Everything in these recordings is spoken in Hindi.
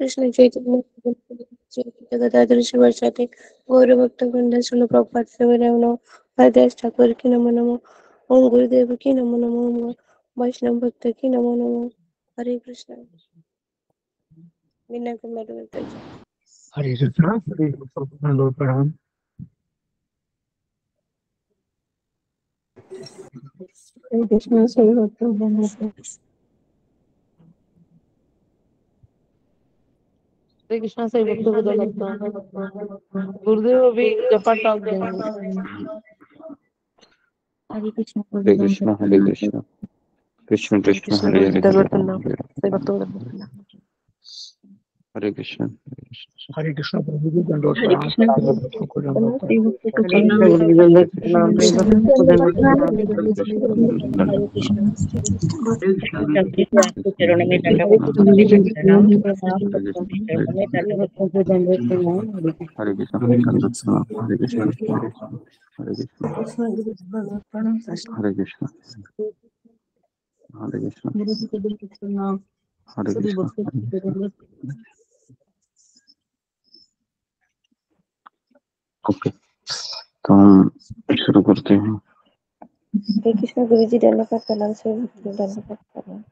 कृष्ण चैतन्य गदाधर शिवासादि गौरभक्तवृंद श्रील प्रभुपाद सेवारेवनो हरदास ठाकुर की नमो नमो। ओम गुरुदेव की नमो नमो। ओम वैष्णव भक्त की नमो नमो। हरे कृष्ण। बिना कमेंट हरे कृष्णा। हरे कृष्ण। लौट प्रणाम। हरे कृष्ण। सही होते हैं। हरे कृष्णा से भक्तों को लगता है गुरुदेव अभी जपा टॉक देंगे। हरे कृष्ण। हरे कृष्ण हरे कृष्ण कृष्ण कृष्ण हरे हरे हरे राम हरे राम हरे कृष्ण हरे कृष्ण। प्रभु जी दंडोत हरे प्रणाम। कृष्ण। भक्तों को दंडोत हरे प्रणाम। राम। दंडोत प्रणाम। हरे कृष्ण। हरे कृष्ण सभी को हरे आपके कृष्ण चरणों में हरे दंडवत कृष्ण करते हुए प्रणाम। हरे सबको कृष्ण आपके हरे चरणों में कृष्ण दंडवत भक्तों को दंडोत प्रणाम। हरे कृष्ण हरे कृष्ण हरे कृष्ण हरे कृष्ण हरे कृष्ण हरे कृष्ण हरे सभी कृष्ण भक्तों को दंडोत। ओके तो हम शुरू करते हैं। हरे कृष्ण। गुरु जी दंडवत प्रणाम। से दंडवत प्रणाम।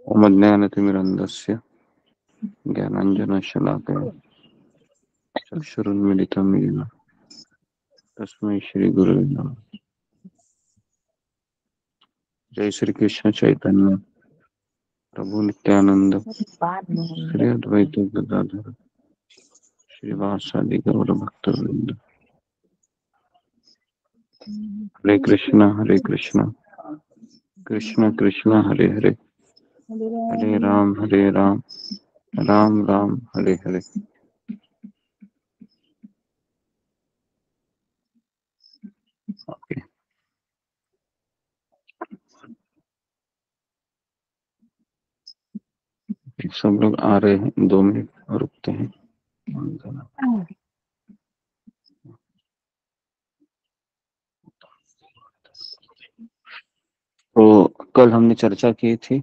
ओम अज्ञानतिमिरन्धस्य ज्ञानाञ्जनशलाकया चक्षुरुन्मीलितं येन तस्मै श्रीगुरुवे नमः। जय श्री कृष्ण चैतन्य प्रभु नित्यानंद श्री अद्वैत गदाधर श्रीवासादि गौर भक्तवृंद। हरे कृष्ण कृष्ण कृष्ण हरे हरे हरे राम राम राम हरे हरे। ओके सब लोग आ रहे हैं, 2 मिनट और रुकते हैं। तो कल हमने चर्चा की थी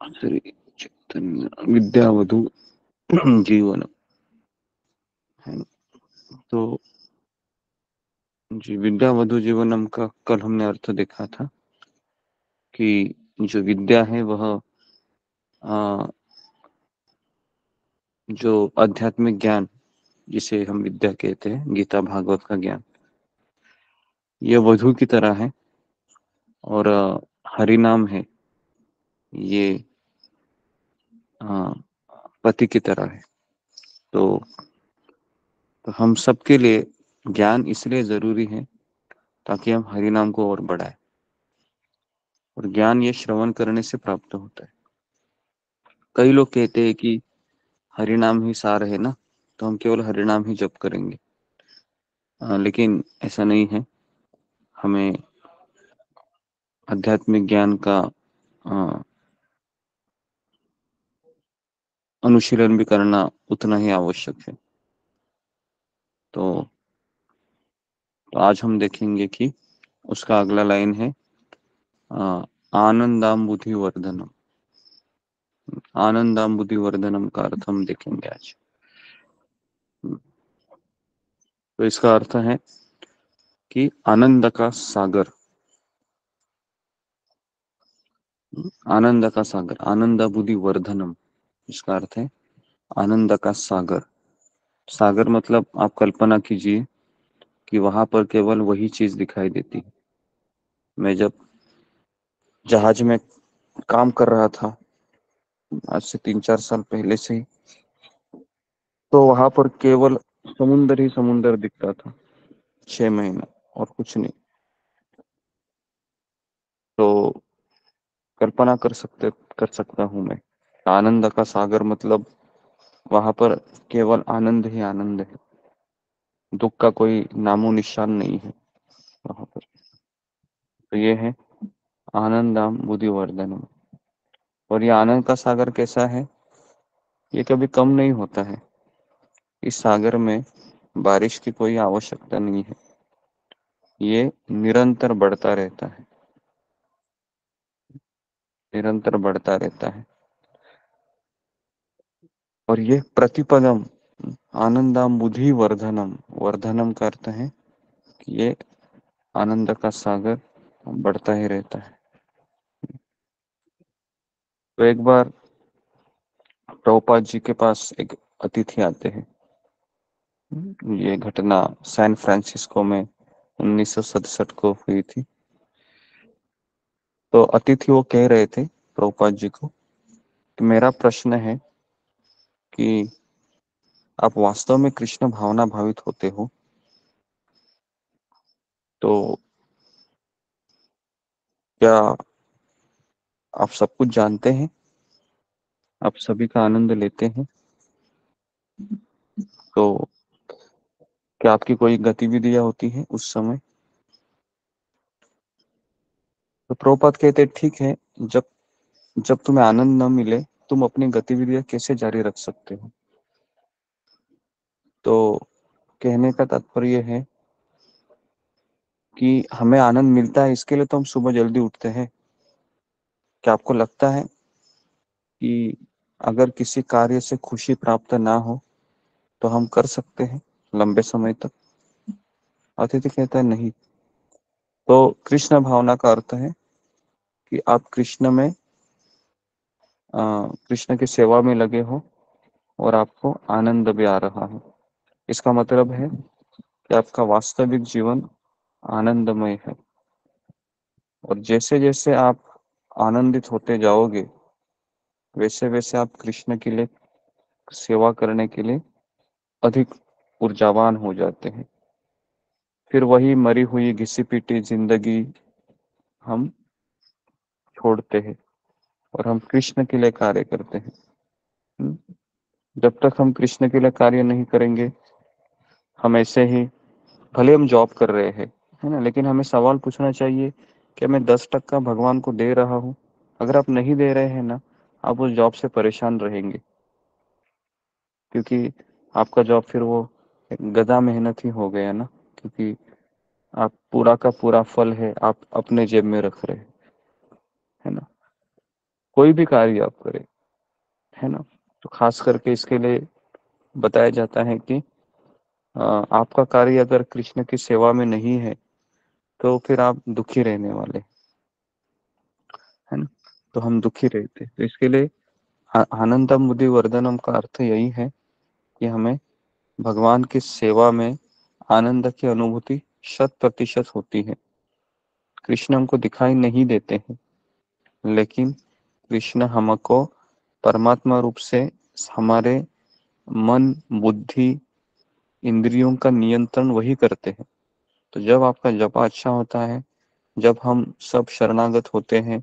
श्री चैतन्य विद्यावधु जीवन है ना? तो जी विद्यावधु जीवनम का कल हमने अर्थ देखा था कि जो विद्या है वह जो आध्यात्मिक ज्ञान जिसे हम विद्या कहते हैं, गीता भागवत का ज्ञान, ये वधु की तरह है और हरि नाम है ये पति की तरह है। तो हम सबके लिए ज्ञान इसलिए जरूरी है ताकि हम हरि नाम को और बढ़ाएं, और ज्ञान ये श्रवण करने से प्राप्त होता है। कई लोग कहते हैं कि हरि नाम ही सार है ना, तो हम केवल हरि नाम ही जप करेंगे, लेकिन ऐसा नहीं है। हमें आध्यात्मिक ज्ञान का अनुशीलन भी करना उतना ही आवश्यक है। तो आज हम देखेंगे कि उसका अगला लाइन है आनंदाम्बुधि वर्धनम। आनंदाम्बुधि वर्धनम का अर्थ हम देखेंगे आज। तो इसका अर्थ है कि आनंद का सागर, आनंद का सागर, आनंदाबुधि वर्धनम, इसका अर्थ है आनंद का सागर। सागर मतलब आप कल्पना कीजिए कि वहां पर केवल वही चीज दिखाई देती है। मैं जब जहाज में काम कर रहा था आज से 3-4 साल पहले से ही, तो वहां पर केवल समुंदर ही समुंदर दिखता था 6 महीना और कुछ नहीं। तो कल्पना कर सकता हूं मैं, आनंद का सागर मतलब वहां पर केवल आनंद ही आनंद है, दुख का कोई नामो निशान नहीं है वहां पर। तो ये है आनंदाम बुद्धि वर्धनम। और ये आनंद का सागर कैसा है, ये कभी कम नहीं होता है। इस सागर में बारिश की कोई आवश्यकता नहीं है, ये निरंतर बढ़ता रहता है। निरंतर बढ़ता रहता है। और ये प्रतिपदम आनंदाम बुद्धि वर्धनम, वर्धनम का अर्थ है कि ये आनंद का सागर बढ़ता ही रहता है। तो एक बार प्रभुपाद जी के पास एक अतिथि आते हैं। ये घटना सैन फ्रांसिस्को में 1967 को हुई थी। तो अतिथि वो कह रहे थे प्रभुपाद जी को कि मेरा प्रश्न है कि आप वास्तव में कृष्ण भावना भावित होते हो तो क्या आप सब कुछ जानते हैं, आप सभी का आनंद लेते हैं, तो क्या आपकी कोई गतिविधियां होती हैं उस समय? तो प्रभुपाद कहते ठीक है, जब जब तुम्हें आनंद न मिले तुम अपनी गतिविधियां कैसे जारी रख सकते हो? तो कहने का तात्पर्य है कि हमें आनंद मिलता है इसके लिए तो हम सुबह जल्दी उठते हैं। क्या आपको लगता है कि अगर किसी कार्य से खुशी प्राप्त ना हो तो हम कर सकते हैं लंबे समय तक? अतिथि कहता है नहीं। तो कृष्ण भावना का अर्थ है कि आप कृष्ण की सेवा में लगे हो और आपको आनंद भी आ रहा है। इसका मतलब है कि आपका वास्तविक जीवन आनंदमय है। और जैसे जैसे आप आनंदित होते जाओगे वैसे वैसे आप कृष्ण के लिए सेवा करने के लिए अधिक ऊर्जावान हो जाते हैं। फिर वही मरी हुई घिसी पिटी जिंदगी हम छोड़ते हैं और हम कृष्ण के लिए कार्य करते हैं। हम्म? जब तक हम कृष्ण के लिए कार्य नहीं करेंगे, हम ऐसे ही, भले हम जॉब कर रहे हैं, है ना, लेकिन हमें सवाल पूछना चाहिए कि मैं 10% भगवान को दे रहा हूँ? अगर आप नहीं दे रहे हैं ना, आप उस जॉब से परेशान रहेंगे, क्योंकि आपका जॉब फिर वो एक गधा मेहनत ही हो गया ना। क्योंकि आप पूरा का पूरा फल है आप अपने जेब में रख रहे हैं, है ना। कोई भी कार्य आप करें, है ना, तो खास करके इसके लिए बताया जाता है कि आपका कार्य अगर कृष्ण की सेवा में नहीं है तो फिर आप दुखी रहने वाले, है ना। तो हम दुखी रहते, तो इसके लिए आनंदम बुद्धि वर्धनम का अर्थ यही है कि हमें भगवान की सेवा में आनंद की अनुभूति 100% होती है। कृष्ण हमको दिखाई नहीं देते हैं, लेकिन कृष्ण हमको परमात्मा रूप से हमारे मन, बुद्धि, इंद्रियों का नियंत्रण वही करते हैं। तो जब आपका जप अच्छा होता है, जब हम सब शरणागत होते हैं,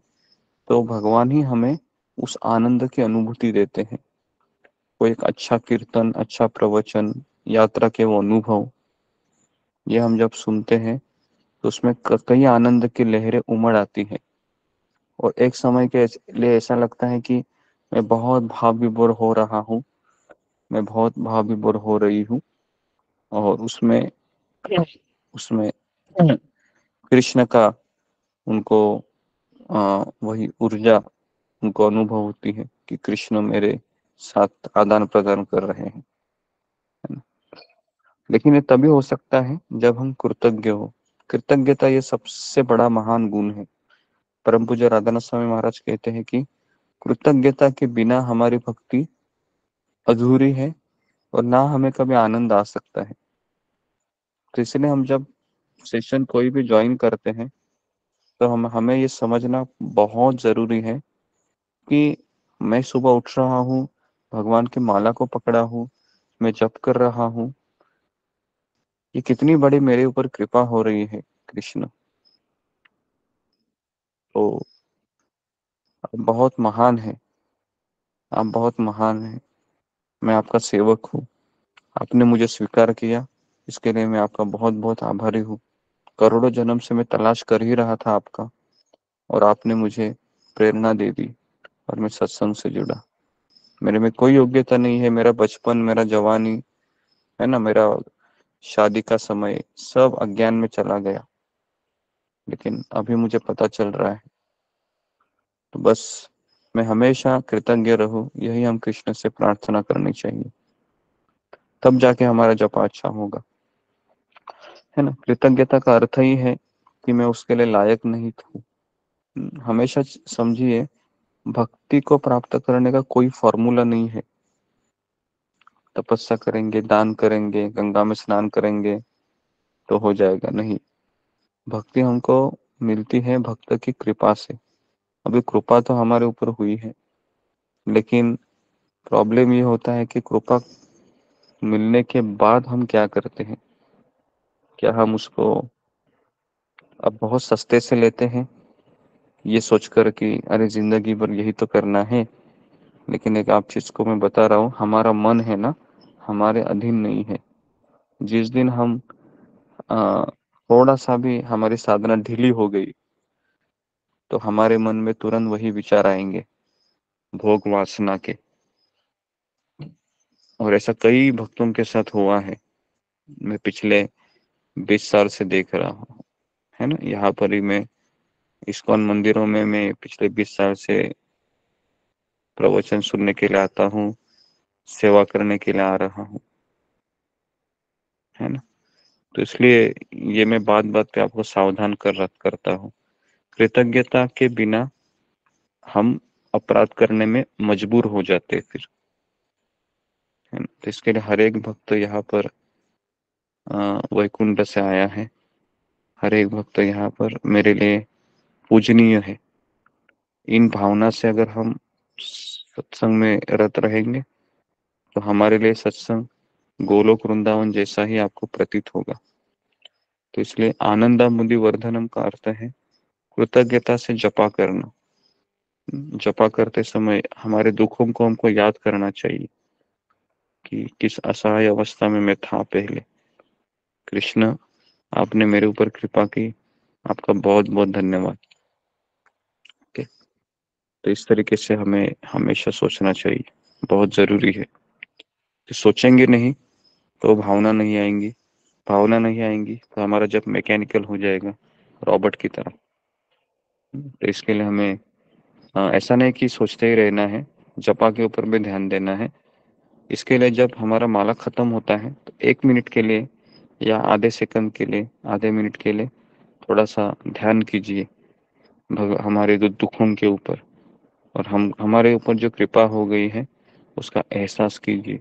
तो भगवान ही हमें उस आनंद की अनुभूति देते हैं। कोई एक अच्छा कीर्तन, अच्छा प्रवचन, यात्रा के वो अनुभव, ये हम जब सुनते हैं तो उसमें कई आनंद की लहरें उमड़ आती हैं। और एक समय के लिए ऐसा लगता है कि मैं बहुत भाव विभोर हो रहा हूँ, मैं बहुत भाव विभोर हो रही हूँ। और उसमें उसमें कृष्ण का उनको वही ऊर्जा उनको अनुभव होती है कि कृष्ण मेरे साथ आदान प्रदान कर रहे हैं, है ना। लेकिन ये तभी हो सकता है जब हम कृतज्ञ हो। कृतज्ञता ये सबसे बड़ा महान गुण है। परम पूज्य राधानाथ स्वामी महाराज कहते हैं कि कृतज्ञता के बिना हमारी भक्ति अधूरी है और ना हमें कभी आनंद आ सकता है। तो इसलिए हम जब सेशन कोई भी ज्वाइन करते हैं तो हमें ये समझना बहुत जरूरी है कि मैं सुबह उठ रहा हूँ, भगवान की माला को पकड़ा हूँ, मैं जप कर रहा हूँ, ये कितनी बड़ी मेरे ऊपर कृपा हो रही है कृष्ण। तो आप बहुत महान है, आप बहुत महान है। मैं आपका सेवक हूँ, आपने मुझे स्वीकार किया, इसके लिए मैं आपका बहुत बहुत आभारी हूँ। करोड़ों जन्म से मैं तलाश कर ही रहा था आपका, और आपने मुझे प्रेरणा दे दी और मैं सत्संग से जुड़ा। मेरे में कोई योग्यता नहीं है, मेरा बचपन, मेरा जवानी, है ना, मेरा शादी का समय सब अज्ञान में चला गया, लेकिन अभी मुझे पता चल रहा है। तो बस मैं हमेशा कृतज्ञ रहूं, यही हम कृष्ण से प्रार्थना करनी चाहिए, तब जाके हमारा जप अच्छा होगा, है ना। कृतज्ञता का अर्थ ही है कि मैं उसके लिए लायक नहीं था। हमेशा समझिए, भक्ति को प्राप्त करने का कोई फॉर्मूला नहीं है। तपस्या करेंगे, दान करेंगे, गंगा में स्नान करेंगे तो हो जाएगा, नहीं। भक्ति हमको मिलती है भक्त की कृपा से। अभी कृपा तो हमारे ऊपर हुई है, लेकिन प्रॉब्लम ये होता है कि कृपा मिलने के बाद हम क्या करते हैं। क्या हम उसको अब बहुत सस्ते से लेते हैं, ये सोचकर कि अरे जिंदगी भर यही तो करना है। लेकिन एक आप चीज को मैं बता रहा हूँ, हमारा मन है ना, हमारे अधीन नहीं है। जिस दिन हम थोड़ा सा भी हमारी साधना ढीली हो गई, तो हमारे मन में तुरंत वही विचार आएंगे, भोग वासना के। और ऐसा कई भक्तों के साथ हुआ है, मैं पिछले 20 साल से देख रहा हूँ, है ना। यहाँ पर ही मैं इस्कॉन मंदिरों में मैं पिछले 20 साल से प्रवचन सुनने के लिए आता हूँ, सेवा करने के लिए आ रहा हूँ, है ना। तो इसलिए ये मैं बात बात पे आपको सावधान करता हूँ। कृतज्ञता के बिना हम अपराध करने में मजबूर हो जाते फिर, है ना। तो इसके लिए हर एक भक्त यहाँ पर वैकुंठ से आया है, हर एक भक्त यहाँ पर मेरे लिए पूजनीय है। इन भावना से अगर हम सत्संग में रत रहेंगे, तो हमारे लिए सत्संग गोलोक वृंदावन जैसा ही आपको प्रतीत होगा। तो इसलिए आनंदा मुदि वर्धनम का अर्थ है कृतज्ञता से जपा करना। जपा करते समय हमारे दुखों को हमको याद करना चाहिए कि किस असहाय अवस्था में मैं था पहले। कृष्ण, आपने मेरे ऊपर कृपा की, आपका बहुत बहुत धन्यवाद। ओके, तो इस तरीके से हमें हमेशा सोचना चाहिए, बहुत जरूरी है। तो सोचेंगे नहीं तो भावना नहीं आएंगी, भावना नहीं आएंगी तो हमारा जब मैकेनिकल हो जाएगा, रॉबर्ट की तरह। तो इसके लिए हमें ऐसा नहीं कि सोचते ही रहना है, जपा के ऊपर भी ध्यान देना है। इसके लिए जब हमारा माला खत्म होता है तो 1 मिनट के लिए या आधे सेकंड के लिए, आधे मिनट के लिए थोड़ा सा ध्यान कीजिए हमारे दुखों के ऊपर, और हमारे ऊपर जो कृपा हो गई है उसका एहसास कीजिए,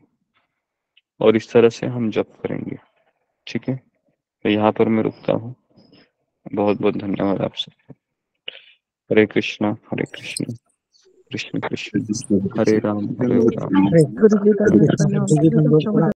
और इस तरह से हम जप करेंगे। ठीक है, तो यहाँ पर मैं रुकता हूँ। बहुत बहुत धन्यवाद आपसे। हरे कृष्णा हरे कृष्णा, कृष्ण कृष्ण हरे राम हरे राम। गुरु जी का